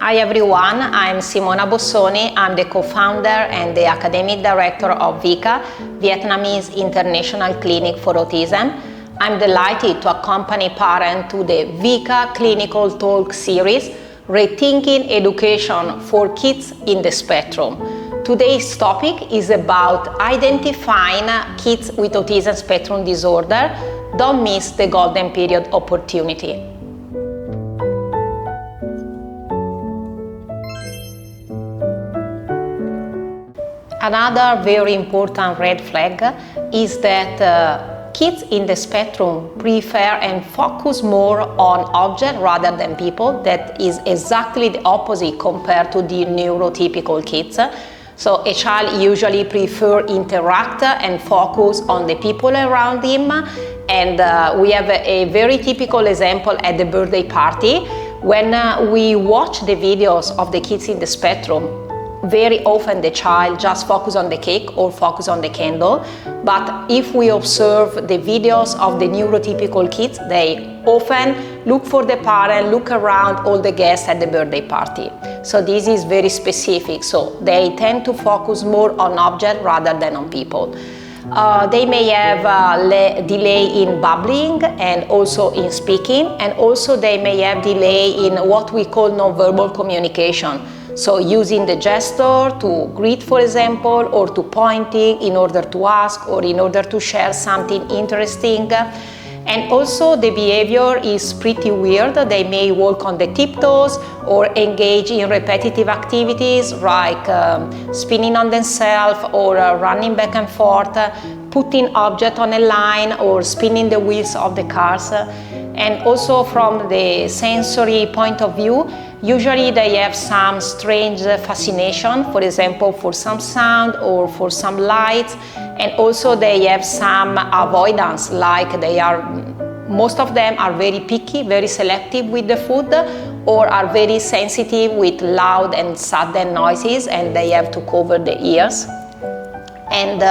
Hi everyone, I'm Simona Bossoni. I'm the co-founder and the academic director of VICA, Vietnamese International Clinic for Autism. I'm delighted to accompany parents to the VICA Clinical Talk series, Rethinking Education for Kids in the Spectrum. Today's topic is about identifying kids with autism spectrum disorder. Don't miss the golden period opportunity. Another very important red flag is that kids in the spectrum prefer and focus more on objects rather than people. That is exactly the opposite compared to the neurotypical kids. So a child usually prefers interact and focus on the people around him. And we have a very typical example at the birthday party. When we watch the videos of the kids in the spectrum, very often the child just focuses on the cake or focuses on the candle. But if we observe the videos of the neurotypical kids, they often look for the parent, look around all the guests at the birthday party. So this is very specific. So they tend to focus more on objects rather than on people. They may have delay in babbling and also in speaking, and also they may have delay in what we call nonverbal communication. So using the gesture to greet, for example, or to pointing in order to ask or in order to share something interesting. And also the behavior is pretty weird. They may walk on the tiptoes or engage in repetitive activities like spinning on themselves or running back and forth, putting objects on a line or spinning the wheels of the cars. And also from the sensory point of view, usually they have some strange fascination, for example, for some sound or for some light. And also they have some avoidance, like most of them are very picky, very selective with the food, or are very sensitive with loud and sudden noises, and they have to cover the ears. And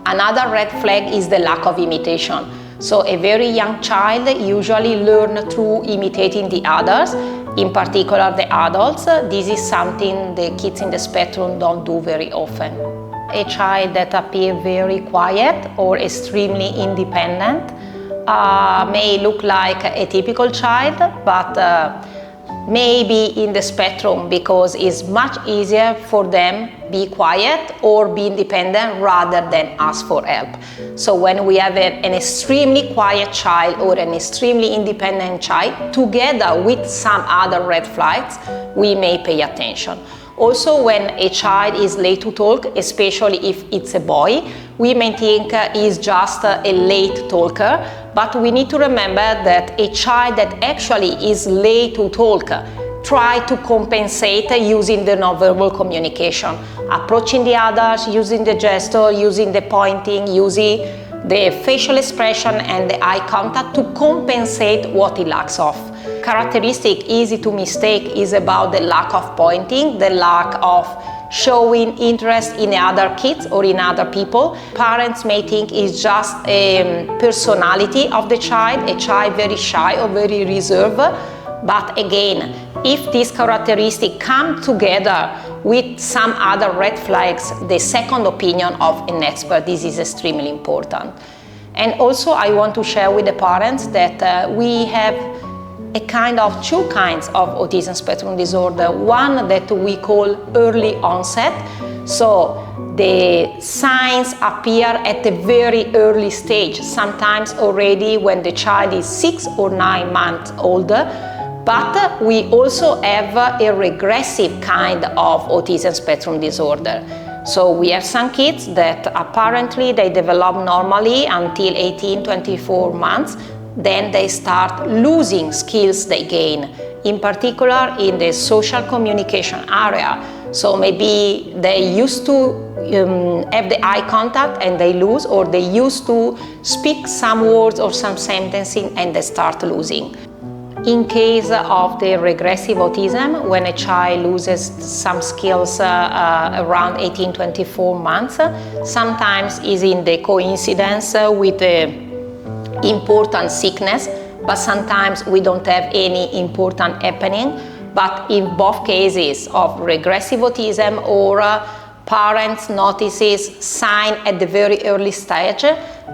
another red flag is the lack of imitation. So a very young child usually learns through imitating the others, in particular the adults. This is something the kids in the spectrum don't do very often. A child that appears very quiet or extremely independent may look like a typical child, but may be in the spectrum because it's much easier for them be quiet or be independent rather than ask for help. So when we have an extremely quiet child or an extremely independent child together with some other red flags, we may pay attention. Also, when a child is late to talk, especially if it's a boy, we may think he's just a late talker, but we need to remember that a child that actually is late to talk try to compensate using the nonverbal communication, approaching the others, using the gesture, using the pointing, using the facial expression and the eye contact to compensate what he lacks of. Characteristic easy to mistake is about the lack of pointing, the lack of showing interest in other kids or in other people. Parents may think it's just a personality of the child, a child very shy or very reserved. But again, if these characteristics come together with some other red flags, the second opinion of an expert, this is extremely important. And also I want to share with the parents that we have a kind of two kinds of autism spectrum disorder. One that we call early onset. So the signs appear at a very early stage, sometimes already when the child is 6 or 9 months old. But we also have a regressive kind of autism spectrum disorder. So we have some kids that apparently they develop normally until 18-24 months. Then they start losing skills they gain, in particular in the social communication area. So maybe they used to have the eye contact and they lose, or they used to speak some words or some sentences and they start losing. In case of the regressive autism, when a child loses some skills around 18-24 months, sometimes is in the coincidence with the important sickness, but sometimes we don't have any important happening. but in both cases of regressive autism or parents notices sign at the very early stage,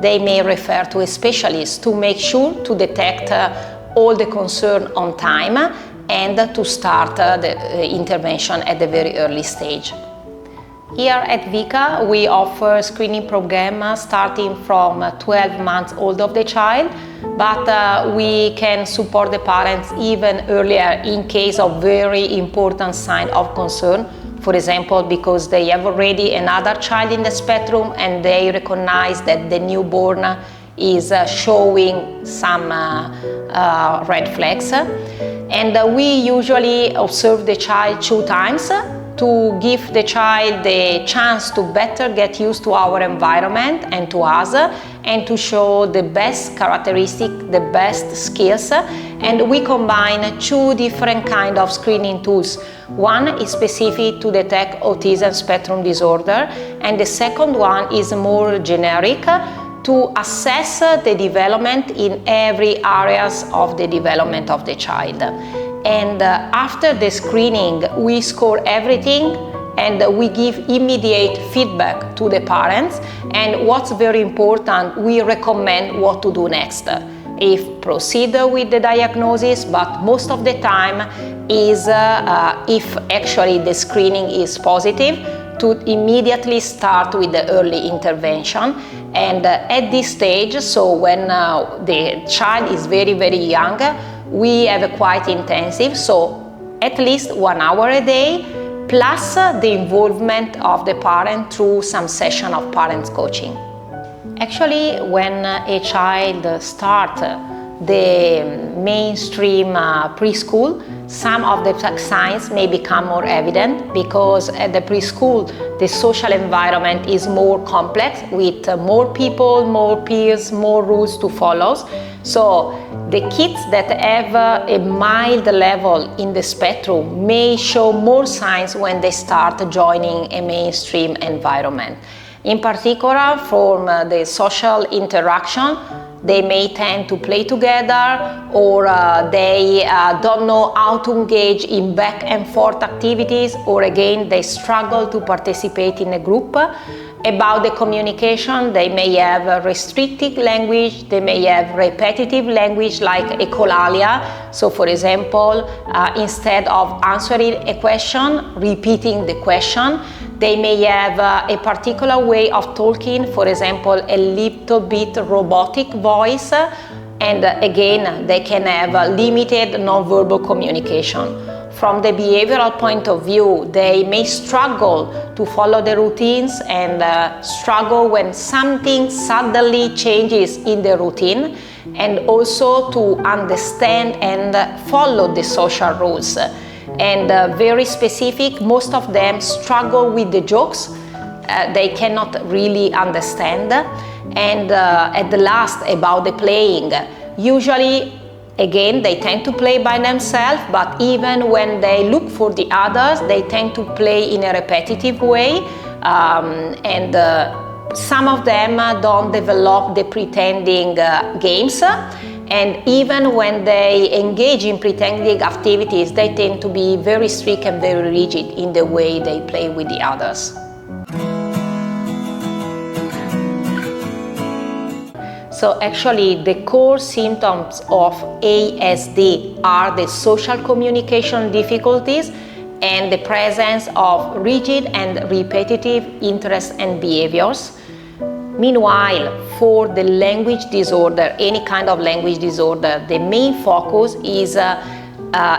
they may refer to a specialist to make sure to detect all the concern on time and to start the intervention at the very early stage. Here at VICA, we offer screening program starting from 12 months old of the child, but we can support the parents even earlier in case of very important sign of concern. For example, because they have already another child in the spectrum and they recognize that the newborn is showing some red flags. And we usually observe the child 2 times to give the child the chance to better get used to our environment and to us, and to show the best characteristics, the best skills. And we combine 2 different kinds of screening tools. One is specific to detect autism spectrum disorder, and the second one is more generic to assess the development in every areas of the development of the child. And after the screening, we score everything and we give immediate feedback to the parents. And what's very important, we recommend what to do next. If proceed with the diagnosis, but most of the time is if actually the screening is positive, to immediately start with the early intervention. And at this stage, so when the child is very, very young, we have a quite intensive, so at least 1 hour a day, plus the involvement of the parent through some session of parents coaching. Actually, when a child starts the mainstream preschool, some of the signs may become more evident, because at the preschool the social environment is more complex with more people, more peers, more rules to follow. So the kids that have a mild level in the spectrum may show more signs when they start joining a mainstream environment. In particular, from the social interaction, they may tend to play together, or they don't know how to engage in back and forth activities, or again, they struggle to participate in a group. About the communication, they may have restricted language, they may have repetitive language like echolalia. So for example, instead of answering a question, repeating the question. They may have a particular way of talking, for example, a little bit robotic voice, and again, they can have limited nonverbal communication. From the behavioral point of view, they may struggle to follow the routines and struggle when something suddenly changes in the routine, and also to understand and follow the social rules. And very specific, most of them struggle with the jokes. They cannot really understand. And at the last, about the playing, usually, again, they tend to play by themselves, but even when they look for the others, they tend to play in a repetitive way. And some of them don't develop the pretending games. And even when they engage in pretending activities, they tend to be very strict and very rigid in the way they play with the others. So actually, the core symptoms of ASD are the social communication difficulties and the presence of rigid and repetitive interests and behaviors. Meanwhile, for the language disorder, any kind of language disorder, the main focus is a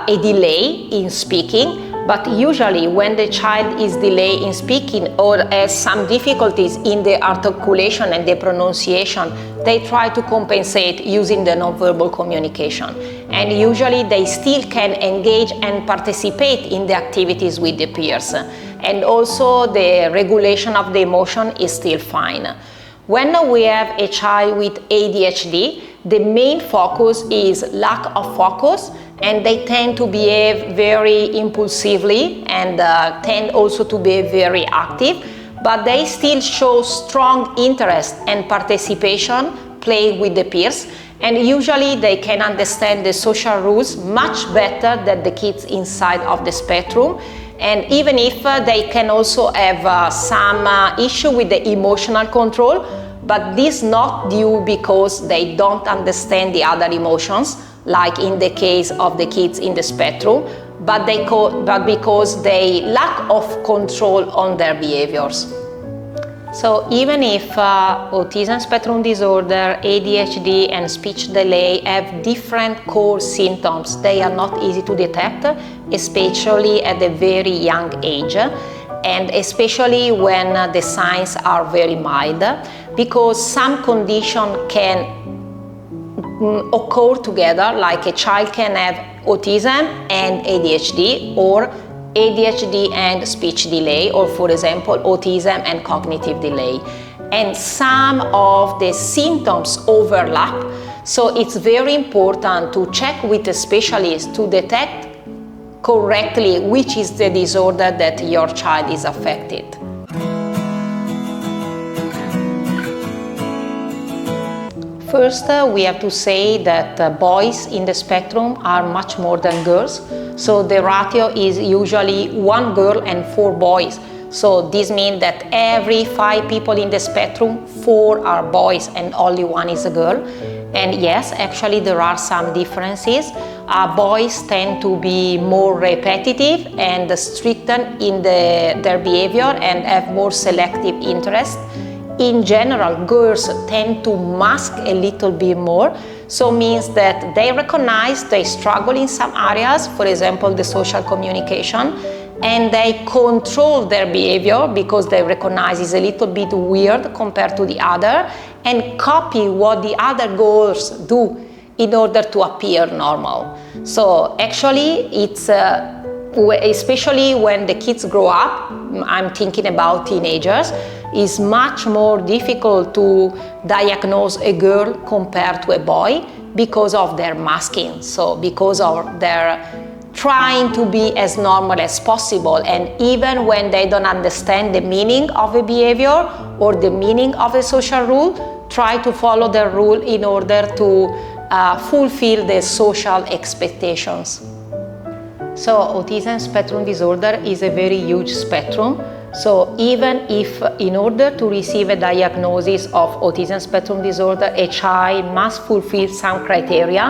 delay in speaking. But usually when the child is delayed in speaking or has some difficulties in the articulation and the pronunciation, they try to compensate using the nonverbal communication. And usually they still can engage and participate in the activities with the peers. And also the regulation of the emotion is still fine. When we have a child with ADHD, the main focus is lack of focus, and they tend to behave very impulsively and tend also to be very active, but they still show strong interest and participation playing with the peers. And usually they can understand the social rules much better than the kids inside of the spectrum. And even if they can also have some issue with the emotional control, but this not due because they don't understand the other emotions, like in the case of the kids in the spectrum, but because they lack of control on their behaviors. So even if autism spectrum disorder, ADHD and speech delay have different core symptoms, they are not easy to detect, especially at a very young age, and especially when the signs are very mild, because some condition can occur together, like a child can have autism and ADHD, or ADHD and speech delay, or for example autism and cognitive delay, and some of the symptoms overlap. So it's very important to check with a specialist to detect correctly which is the disorder that your child is affected. First, we have to say that boys in the spectrum are much more than girls. So the ratio is usually 1 girl and 4 boys. So this means that every 5 people in the spectrum, 4 are boys and only 1 is a girl. And yes, actually there are some differences. Boys tend to be more repetitive and stricter in their behavior and have more selective interest. In general, girls tend to mask a little bit more, so means that they recognize they struggle in some areas, for example, the social communication, and they control their behavior because they recognize it's a little bit weird compared to the other, and copy what the other girls do in order to appear normal. So actually, it's especially when the kids grow up, I'm thinking about teenagers, is much more difficult to diagnose a girl compared to a boy because of their masking, so because of their trying to be as normal as possible, and even when they don't understand the meaning of a behavior or the meaning of a social rule, try to follow the rule in order to fulfill the social expectations. So autism spectrum disorder is a very huge spectrum. So even if in order to receive a diagnosis of autism spectrum disorder, a child must fulfill some criteria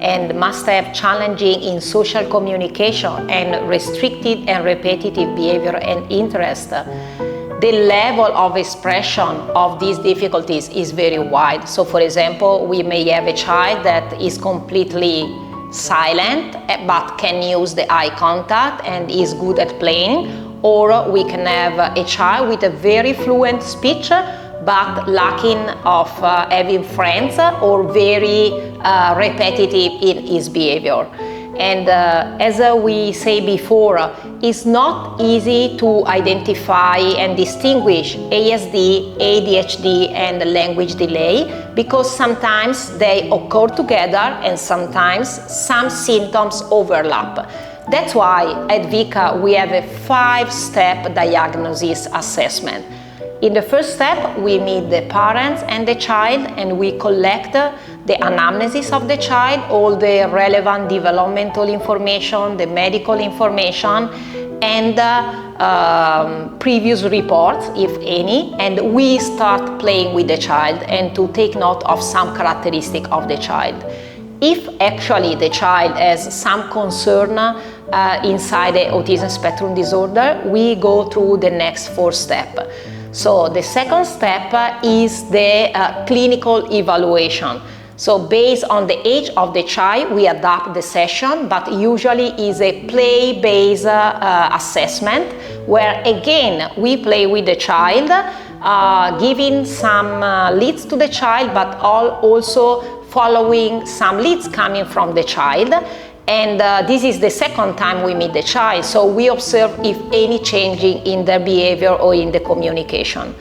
and must have challenging in social communication and restricted and repetitive behavior and interest, the level of expression of these difficulties is very wide. So for example, we may have a child that is completely silent but can use the eye contact and is good at playing, or we can have a child with a very fluent speech but lacking of having friends or very repetitive in his behavior. And as we say before, it's not easy to identify and distinguish ASD, ADHD and language delay, because sometimes they occur together and sometimes some symptoms overlap. That's why at VICA we have a 5-step diagnosis assessment. In the first step, we meet the parents and the child and we collect the anamnesis of the child, all the relevant developmental information, the medical information, and previous reports, if any, and we start playing with the child and to take note of some characteristic of the child. If actually the child has some concern inside the autism spectrum disorder, we go through the next 4 steps. So the second step is the clinical evaluation. So based on the age of the child, we adapt the session, but usually is a play-based assessment where again we play with the child, giving some leads to the child, but also following some leads coming from the child. And this is the second time we meet the child, so we observe if any changing in their behavior or in the communication.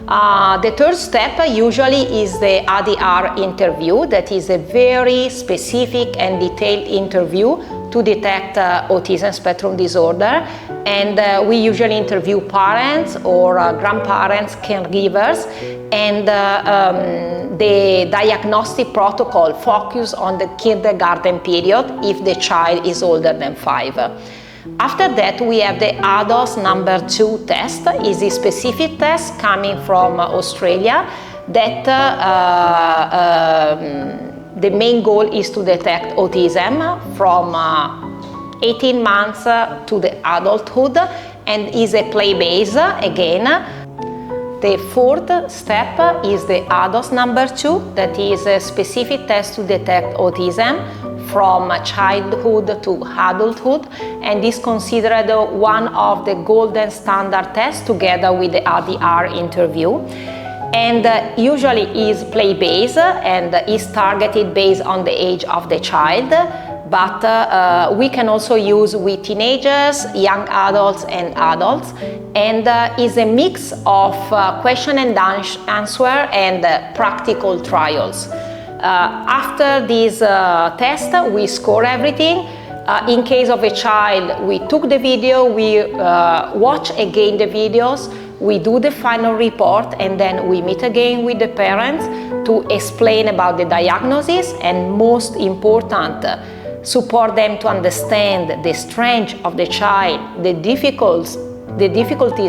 The third step usually is the ADR interview, that is a very specific and detailed interview to detect autism spectrum disorder, and we usually interview parents or grandparents, caregivers, and the diagnostic protocol focuses on the kindergarten period if the child is older than 5. After that, we have the adults number 2 test. Is a specific test coming from Australia that the main goal is to detect autism from 18 months to the adulthood, and is a play-based again. The fourth step is the adults number 2, that is a specific test to detect autism from childhood to adulthood, and is considered one of the golden standard tests together with the RDR interview. And usually is play-based and is targeted based on the age of the child, but we can also use with teenagers, young adults and adults, and is a mix of question and answer and practical trials. After this test, we score everything. In case of a child, we took the video, we watch again the videos, we do the final report, and then we meet again with the parents to explain about the diagnosis, and most important, support them to understand the strength of the child, the difficulties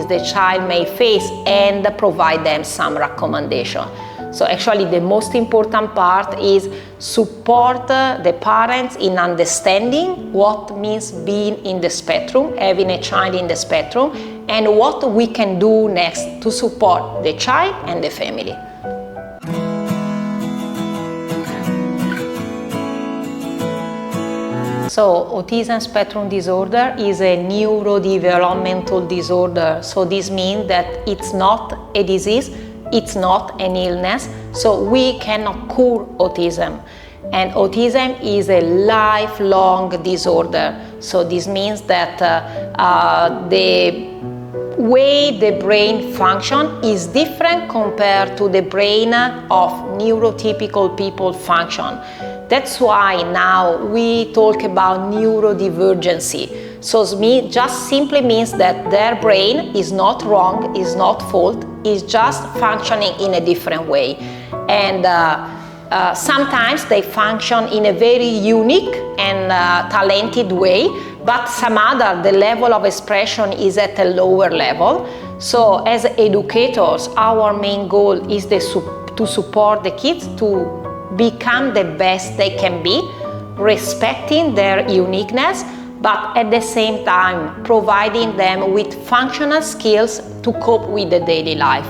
the child may face, and provide them some recommendation. So actually the most important part is support the parents in understanding what means being in the spectrum, having a child in the spectrum, and what we can do next to support the child and the family. So autism spectrum disorder is a neurodevelopmental disorder. So this means that it's not a disease, it's not an illness, so we cannot cure autism. And autism is a lifelong disorder. So this means that the way the brain function is different compared to the brain of neurotypical people function. That's why now we talk about neurodivergency. So it just simply means that their brain is not wrong, is not fault, is just functioning in a different way. And sometimes they function in a very unique and talented way, but some other, the level of expression is at a lower level. So as educators, our main goal is to support the kids to become the best they can be, respecting their uniqueness, but at the same time providing them with functional skills to cope with the daily life.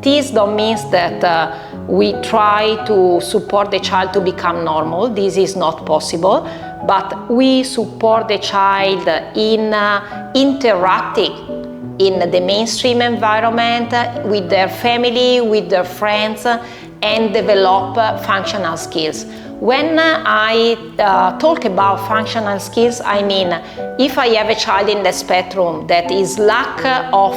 This don't mean that we try to support the child to become normal. This is not possible, but we support the child in interacting in the mainstream environment with their family, with their friends, and develop functional skills. When I talk about functional skills, I mean if I have a child in the spectrum that is lack of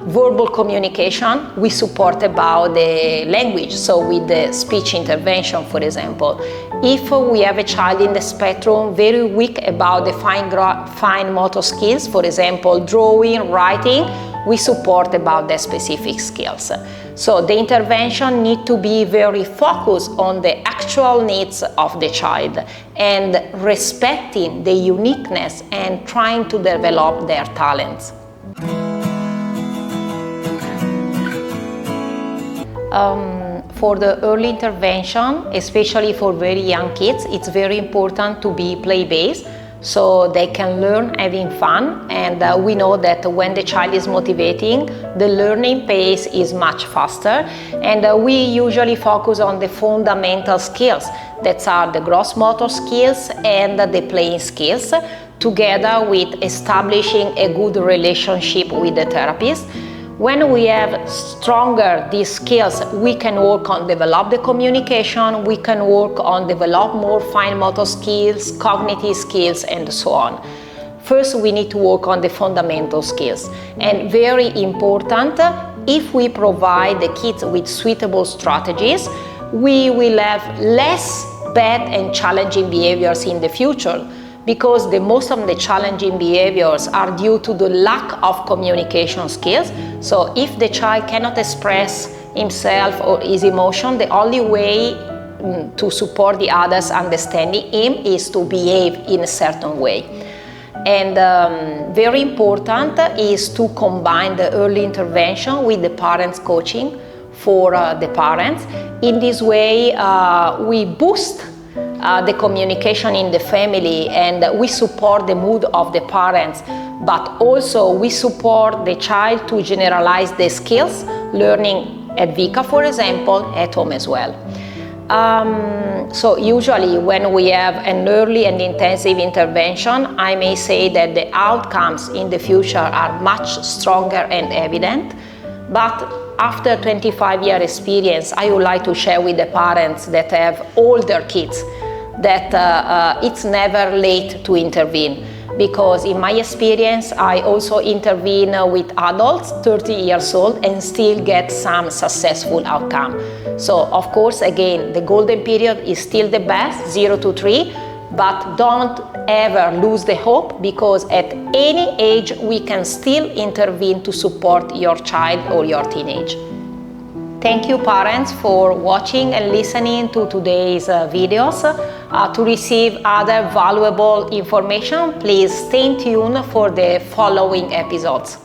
verbal communication, we support about the language, so with the speech intervention, for example. If we have a child in the spectrum very weak about the fine motor skills, for example, drawing, writing, we support about the specific skills. So the intervention need to be very focused on the actual needs of the child and respecting the uniqueness and trying to develop their talents. For the early intervention, especially for very young kids, it's very important to be play-based, so they can learn having fun, and we know that when the child is motivating, the learning pace is much faster, and we usually focus on the fundamental skills that are the gross motor skills and the playing skills, together with establishing a good relationship with the therapist. When we have stronger these skills, we can work on develop the communication, we can work on develop more fine motor skills, cognitive skills, and so on. First, we need to work on the fundamental skills. And very important, if we provide the kids with suitable strategies, we will have less bad and challenging behaviors in the future, because most of the challenging behaviors are due to the lack of communication skills. So if the child cannot express himself or his emotion, the only way to support the others understanding him is to behave in a certain way. And very important is to combine the early intervention with the parents coaching for the parents. In this way, we boost the communication in the family, and we support the mood of the parents, but also we support the child to generalize the skills, learning at VICA, for example, at home as well. So usually when we have an early and intensive intervention, I may say that the outcomes in the future are much stronger and evident. But after 25-year experience, I would like to share with the parents that have older kids that it's never late to intervene. Because in my experience, I also intervene with adults, 30 years old, and still get some successful outcome. So of course, again, the golden period is still the best, 0 to 3, but don't ever lose the hope, because at any age we can still intervene to support your child or your teenage. Thank you, parents, for watching and listening to today's videos. To receive other valuable information, please stay tuned for the following episodes.